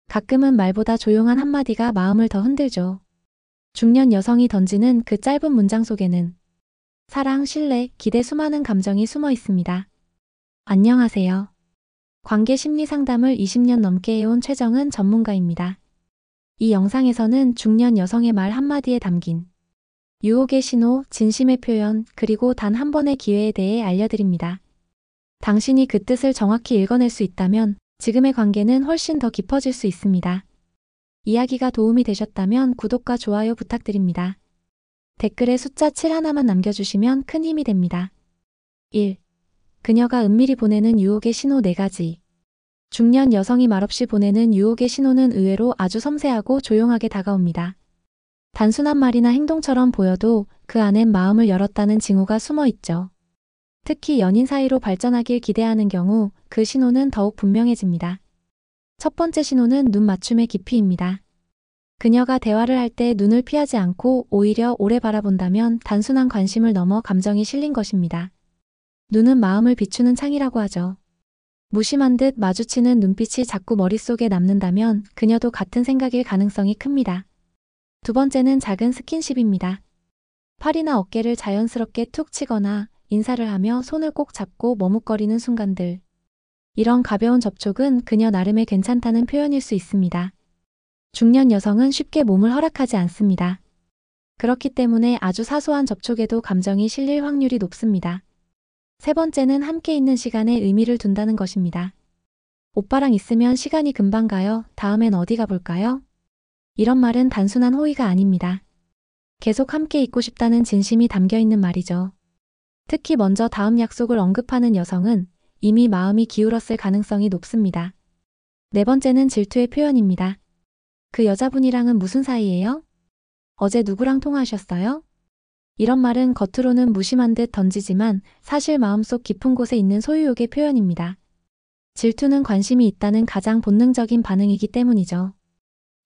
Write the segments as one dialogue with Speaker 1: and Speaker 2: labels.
Speaker 1: 가끔은 말보다 조용한 한마디가 마음을 더 흔들죠. 중년 여성이 던지는 그 짧은 문장 속에는 사랑, 신뢰, 기대 수많은 감정이 숨어 있습니다. 안녕하세요. 관계 심리 상담을 20년 넘게 해온 최정은 전문가입니다. 이 영상에서는 중년 여성의 말 한마디에 담긴 유혹의 신호, 진심의 표현, 그리고 단 한 번의 기회에 대해 알려드립니다. 당신이 그 뜻을 정확히 읽어낼 수 있다면 지금의 관계는 훨씬 더 깊어질 수 있습니다. 이야기가 도움이 되셨다면 구독과 좋아요 부탁드립니다. 댓글에 숫자 7 하나만 남겨주시면 큰 힘이 됩니다. 1. 그녀가 은밀히 보내는 유혹의 신호 4가지. 중년 여성이 말없이 보내는 유혹의 신호는 의외로 아주 섬세하고 조용하게 다가옵니다. 단순한 말이나 행동처럼 보여도 그 안엔 마음을 열었다는 징후가 숨어 있죠. 특히 연인 사이로 발전하길 기대하는 경우 그 신호는 더욱 분명해집니다. 첫 번째 신호는 눈 맞춤의 깊이입니다. 그녀가 대화를 할 때 눈을 피하지 않고 오히려 오래 바라본다면 단순한 관심을 넘어 감정이 실린 것입니다. 눈은 마음을 비추는 창이라고 하죠. 무심한 듯 마주치는 눈빛이 자꾸 머릿속에 남는다면 그녀도 같은 생각일 가능성이 큽니다. 두 번째는 작은 스킨십입니다. 팔이나 어깨를 자연스럽게 툭 치거나 인사를 하며 손을 꼭 잡고 머뭇거리는 순간들. 이런 가벼운 접촉은 그녀 나름의 괜찮다는 표현일 수 있습니다. 중년 여성은 쉽게 몸을 허락하지 않습니다. 그렇기 때문에 아주 사소한 접촉에도 감정이 실릴 확률이 높습니다. 세 번째는 함께 있는 시간에 의미를 둔다는 것입니다. 오빠랑 있으면 시간이 금방 가요. 다음엔 어디 가볼까요? 이런 말은 단순한 호의가 아닙니다. 계속 함께 있고 싶다는 진심이 담겨 있는 말이죠. 특히 먼저 다음 약속을 언급하는 여성은 이미 마음이 기울었을 가능성이 높습니다. 네 번째는 질투의 표현입니다. 그 여자분이랑은 무슨 사이예요? 어제 누구랑 통화하셨어요? 이런 말은 겉으로는 무심한 듯 던지지만 사실 마음속 깊은 곳에 있는 소유욕의 표현입니다. 질투는 관심이 있다는 가장 본능적인 반응이기 때문이죠.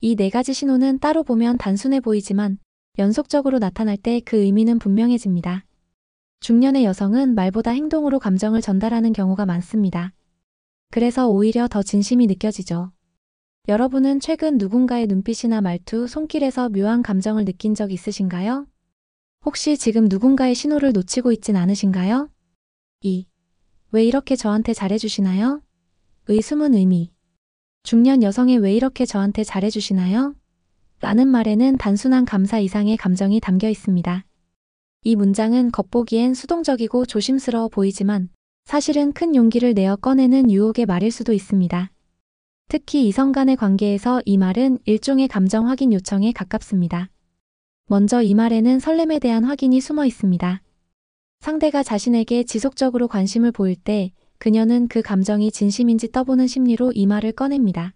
Speaker 1: 이 4가지 신호는 따로 보면 단순해 보이지만 연속적으로 나타날 때 그 의미는 분명해집니다. 중년의 여성은 말보다 행동으로 감정을 전달하는 경우가 많습니다. 그래서 오히려 더 진심이 느껴지죠. 여러분은 최근 누군가의 눈빛이나 말투, 손길에서 묘한 감정을 느낀 적 있으신가요? 혹시 지금 누군가의 신호를 놓치고 있진 않으신가요? 2. 왜 이렇게 저한테 잘해주시나요? 의 숨은 의미. 중년 여성이 왜 이렇게 저한테 잘해주시나요? 라는 말에는 단순한 감사 이상의 감정이 담겨 있습니다. 이 문장은 겉보기엔 수동적이고 조심스러워 보이지만 사실은 큰 용기를 내어 꺼내는 유혹의 말일 수도 있습니다. 특히 이성 간의 관계에서 이 말은 일종의 감정 확인 요청에 가깝습니다. 먼저 이 말에는 설렘에 대한 확인이 숨어 있습니다. 상대가 자신에게 지속적으로 관심을 보일 때 그녀는 그 감정이 진심인지 떠보는 심리로 이 말을 꺼냅니다.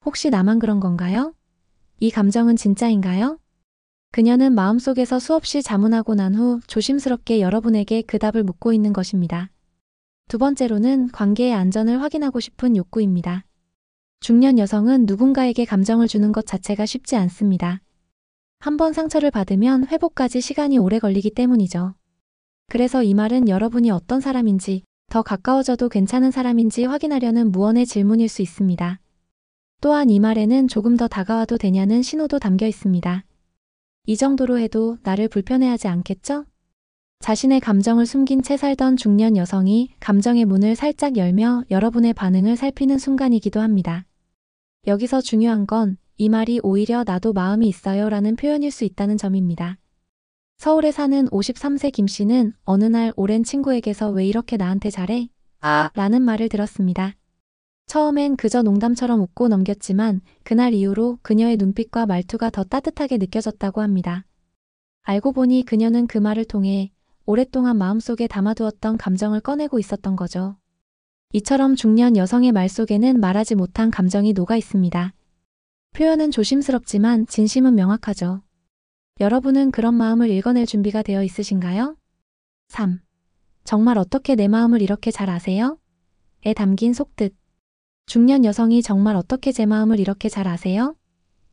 Speaker 1: 혹시 나만 그런 건가요? 이 감정은 진짜인가요? 그녀는 마음속에서 수없이 자문하고 난 후 조심스럽게 여러분에게 그 답을 묻고 있는 것입니다. 두 번째로는 관계의 안전을 확인하고 싶은 욕구입니다. 중년 여성은 누군가에게 감정을 주는 것 자체가 쉽지 않습니다. 한번 상처를 받으면 회복까지 시간이 오래 걸리기 때문이죠. 그래서 이 말은 여러분이 어떤 사람인지, 더 가까워져도 괜찮은 사람인지 확인하려는 무언의 질문일 수 있습니다. 또한 이 말에는 조금 더 다가와도 되냐는 신호도 담겨 있습니다. 이 정도로 해도 나를 불편해하지 않겠죠? 자신의 감정을 숨긴 채 살던 중년 여성이 감정의 문을 살짝 열며 여러분의 반응을 살피는 순간이기도 합니다. 여기서 중요한 건 이 말이 오히려 나도 마음이 있어요 라는 표현일 수 있다는 점입니다. 서울에 사는 53세 김 씨는 어느 날 오랜 친구에게서 왜 이렇게 나한테 잘해? 라는 말을 들었습니다. 처음엔 그저 농담처럼 웃고 넘겼지만 그날 이후로 그녀의 눈빛과 말투가 더 따뜻하게 느껴졌다고 합니다. 알고 보니 그녀는 그 말을 통해 오랫동안 마음속에 담아두었던 감정을 꺼내고 있었던 거죠. 이처럼 중년 여성의 말 속에는 말하지 못한 감정이 녹아 있습니다. 표현은 조심스럽지만 진심은 명확하죠. 여러분은 그런 마음을 읽어낼 준비가 되어 있으신가요? 3. 정말 어떻게 내 마음을 이렇게 잘 아세요? 에 담긴 속뜻. 중년 여성이 정말 어떻게 제 마음을 이렇게 잘 아세요?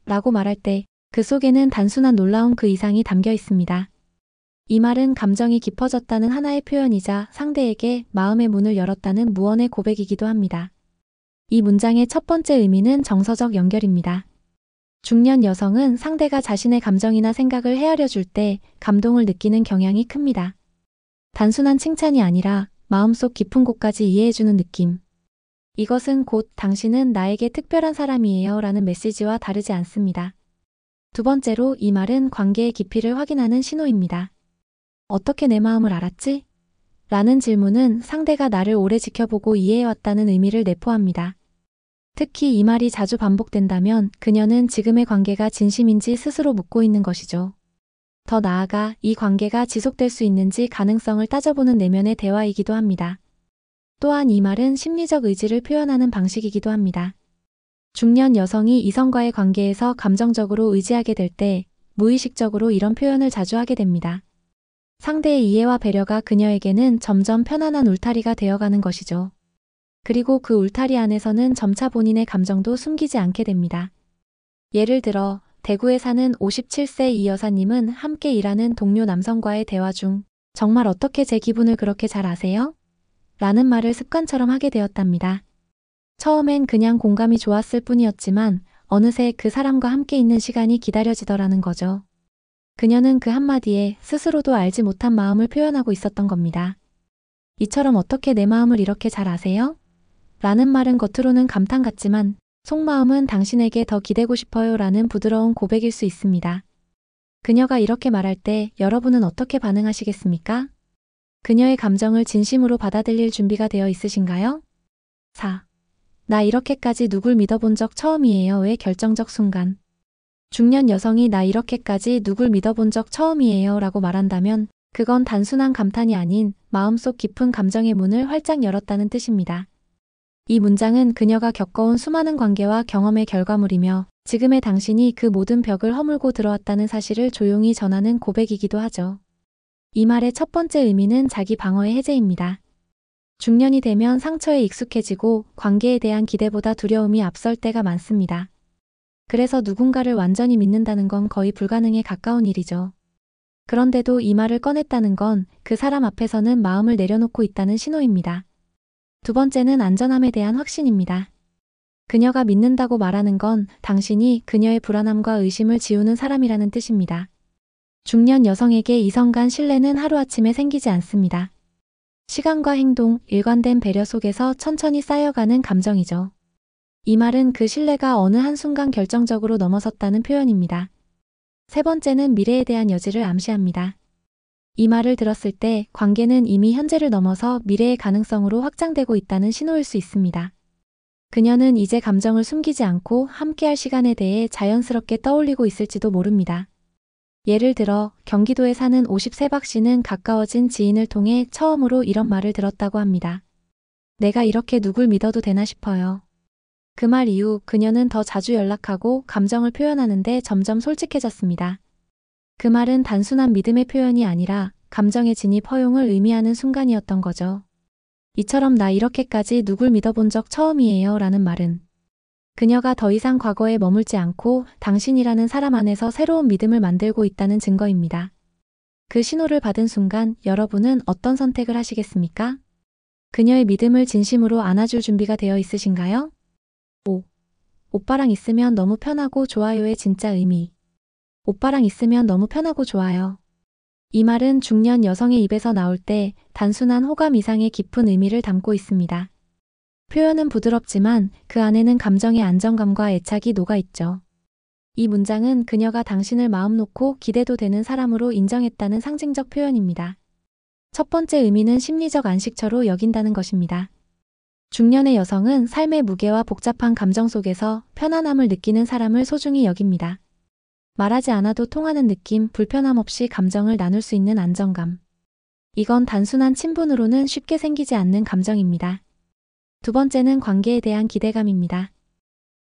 Speaker 1: 라고 말할 때 그 속에는 단순한 놀라움 그 이상이 담겨 있습니다. 이 말은 감정이 깊어졌다는 하나의 표현이자 상대에게 마음의 문을 열었다는 무언의 고백이기도 합니다. 이 문장의 첫 번째 의미는 정서적 연결입니다. 중년 여성은 상대가 자신의 감정이나 생각을 헤아려 줄 때 감동을 느끼는 경향이 큽니다. 단순한 칭찬이 아니라 마음속 깊은 곳까지 이해해주는 느낌. 이것은 곧 당신은 나에게 특별한 사람이에요 라는 메시지와 다르지 않습니다. 두 번째로 이 말은 관계의 깊이를 확인하는 신호입니다. 어떻게 내 마음을 알았지? 라는 질문은 상대가 나를 오래 지켜보고 이해해왔다는 의미를 내포합니다. 특히 이 말이 자주 반복된다면 그녀는 지금의 관계가 진심인지 스스로 묻고 있는 것이죠. 더 나아가 이 관계가 지속될 수 있는지 가능성을 따져보는 내면의 대화이기도 합니다. 또한 이 말은 심리적 의지를 표현하는 방식이기도 합니다. 중년 여성이 이성과의 관계에서 감정적으로 의지하게 될 때 무의식적으로 이런 표현을 자주 하게 됩니다. 상대의 이해와 배려가 그녀에게는 점점 편안한 울타리가 되어가는 것이죠. 그리고 그 울타리 안에서는 점차 본인의 감정도 숨기지 않게 됩니다. 예를 들어 대구에 사는 57세 이 여사님은 함께 일하는 동료 남성과의 대화 중 정말 어떻게 제 기분을 그렇게 잘 아세요? 라는 말을 습관처럼 하게 되었답니다. 처음엔 그냥 공감이 좋았을 뿐이었지만 어느새 그 사람과 함께 있는 시간이 기다려지더라는 거죠. 그녀는 그 한마디에 스스로도 알지 못한 마음을 표현하고 있었던 겁니다. 이처럼 어떻게 내 마음을 이렇게 잘 아세요? 라는 말은 겉으로는 감탄 같지만 속마음은 당신에게 더 기대고 싶어요 라는 부드러운 고백일 수 있습니다. 그녀가 이렇게 말할 때 여러분은 어떻게 반응하시겠습니까? 그녀의 감정을 진심으로 받아들일 준비가 되어 있으신가요? 4. 나 이렇게까지 누굴 믿어본 적 처음이에요의 결정적 순간. 중년 여성이 나 이렇게까지 누굴 믿어본 적 처음이에요 라고 말한다면 그건 단순한 감탄이 아닌 마음속 깊은 감정의 문을 활짝 열었다는 뜻입니다. 이 문장은 그녀가 겪어온 수많은 관계와 경험의 결과물이며 지금의 당신이 그 모든 벽을 허물고 들어왔다는 사실을 조용히 전하는 고백이기도 하죠. 이 말의 첫 번째 의미는 자기 방어의 해제입니다. 중년이 되면 상처에 익숙해지고 관계에 대한 기대보다 두려움이 앞설 때가 많습니다. 그래서 누군가를 완전히 믿는다는 건 거의 불가능에 가까운 일이죠. 그런데도 이 말을 꺼냈다는 건 그 사람 앞에서는 마음을 내려놓고 있다는 신호입니다. 두 번째는 안전함에 대한 확신입니다. 그녀가 믿는다고 말하는 건 당신이 그녀의 불안함과 의심을 지우는 사람이라는 뜻입니다. 중년 여성에게 이성 간 신뢰는 하루아침에 생기지 않습니다. 시간과 행동, 일관된 배려 속에서 천천히 쌓여가는 감정이죠. 이 말은 그 신뢰가 어느 한순간 결정적으로 넘어섰다는 표현입니다. 세 번째는 미래에 대한 여지를 암시합니다. 이 말을 들었을 때 관계는 이미 현재를 넘어서 미래의 가능성으로 확장되고 있다는 신호일 수 있습니다. 그녀는 이제 감정을 숨기지 않고 함께할 시간에 대해 자연스럽게 떠올리고 있을지도 모릅니다. 예를 들어 경기도에 사는 50세 박 씨는 가까워진 지인을 통해 처음으로 이런 말을 들었다고 합니다. 내가 이렇게 누굴 믿어도 되나 싶어요. 그 말 이후 그녀는 더 자주 연락하고 감정을 표현하는데 점점 솔직해졌습니다. 그 말은 단순한 믿음의 표현이 아니라 감정의 진입 허용을 의미하는 순간이었던 거죠. 이처럼 나 이렇게까지 누굴 믿어본 적 처음이에요 라는 말은 그녀가 더 이상 과거에 머물지 않고 당신이라는 사람 안에서 새로운 믿음을 만들고 있다는 증거입니다. 그 신호를 받은 순간 여러분은 어떤 선택을 하시겠습니까? 그녀의 믿음을 진심으로 안아줄 준비가 되어 있으신가요? 5. 오빠랑 있으면 너무 편하고 좋아요의 진짜 의미. 오빠랑 있으면 너무 편하고 좋아요. 이 말은 중년 여성의 입에서 나올 때 단순한 호감 이상의 깊은 의미를 담고 있습니다. 표현은 부드럽지만 그 안에는 감정의 안정감과 애착이 녹아있죠. 이 문장은 그녀가 당신을 마음 놓고 기대도 되는 사람으로 인정했다는 상징적 표현입니다. 첫 번째 의미는 심리적 안식처로 여긴다는 것입니다. 중년의 여성은 삶의 무게와 복잡한 감정 속에서 편안함을 느끼는 사람을 소중히 여깁니다. 말하지 않아도 통하는 느낌, 불편함 없이 감정을 나눌 수 있는 안정감. 이건 단순한 친분으로는 쉽게 생기지 않는 감정입니다. 두 번째는 관계에 대한 기대감입니다.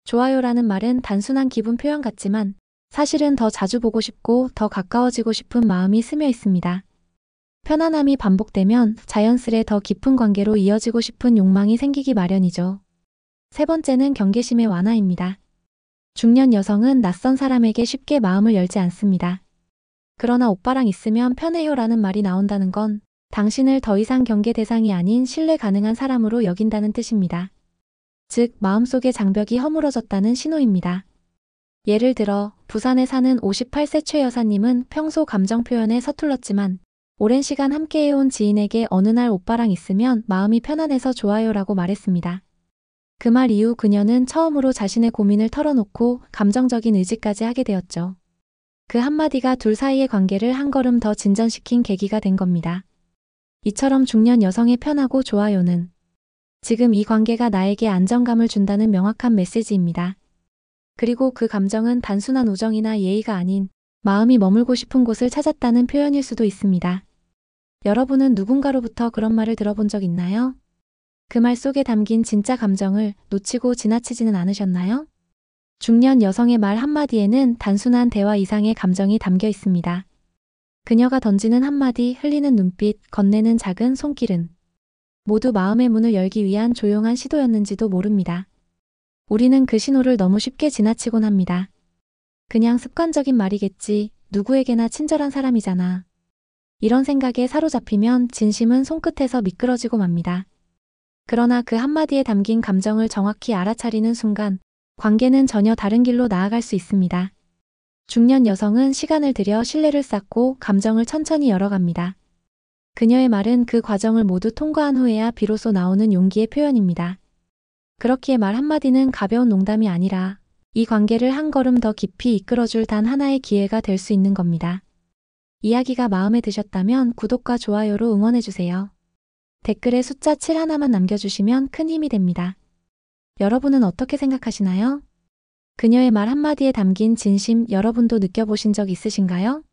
Speaker 1: 좋아요라는 말은 단순한 기분 표현 같지만 사실은 더 자주 보고 싶고 더 가까워지고 싶은 마음이 스며 있습니다. 편안함이 반복되면 자연스레 더 깊은 관계로 이어지고 싶은 욕망이 생기기 마련이죠. 세 번째는 경계심의 완화입니다. 중년 여성은 낯선 사람에게 쉽게 마음을 열지 않습니다. 그러나 오빠랑 있으면 편해요 라는 말이 나온다는 건 당신을 더 이상 경계 대상이 아닌 신뢰 가능한 사람으로 여긴다는 뜻입니다. 즉 마음속의 장벽이 허물어졌다는 신호입니다. 예를 들어 부산에 사는 58세 최 여사님은 평소 감정 표현에 서툴렀지만 오랜 시간 함께해온 지인에게 어느 날 오빠랑 있으면 마음이 편안해서 좋아요라고 말했습니다. 그 말 이후 그녀는 처음으로 자신의 고민을 털어놓고 감정적인 의지까지 하게 되었죠. 그 한마디가 둘 사이의 관계를 한 걸음 더 진전시킨 계기가 된 겁니다. 이처럼 중년 여성의 편하고 좋아요는 지금 이 관계가 나에게 안정감을 준다는 명확한 메시지입니다. 그리고 그 감정은 단순한 우정이나 예의가 아닌 마음이 머물고 싶은 곳을 찾았다는 표현일 수도 있습니다. 여러분은 누군가로부터 그런 말을 들어본 적 있나요? 그 말 속에 담긴 진짜 감정을 놓치고 지나치지는 않으셨나요? 중년 여성의 말 한마디에는 단순한 대화 이상의 감정이 담겨 있습니다. 그녀가 던지는 한마디, 흘리는 눈빛, 건네는 작은 손길은 모두 마음의 문을 열기 위한 조용한 시도였는지도 모릅니다. 우리는 그 신호를 너무 쉽게 지나치곤 합니다. 그냥 습관적인 말이겠지, 누구에게나 친절한 사람이잖아. 이런 생각에 사로잡히면 진심은 손끝에서 미끄러지고 맙니다. 그러나 그 한마디에 담긴 감정을 정확히 알아차리는 순간 관계는 전혀 다른 길로 나아갈 수 있습니다. 중년 여성은 시간을 들여 신뢰를 쌓고 감정을 천천히 열어갑니다. 그녀의 말은 그 과정을 모두 통과한 후에야 비로소 나오는 용기의 표현입니다. 그렇기에 말 한마디는 가벼운 농담이 아니라 이 관계를 한 걸음 더 깊이 이끌어줄 단 하나의 기회가 될 수 있는 겁니다. 이야기가 마음에 드셨다면 구독과 좋아요로 응원해주세요. 댓글에 숫자 7 하나만 남겨주시면 큰 힘이 됩니다. 여러분은 어떻게 생각하시나요? 그녀의 말 한마디에 담긴 진심 여러분도 느껴보신 적 있으신가요?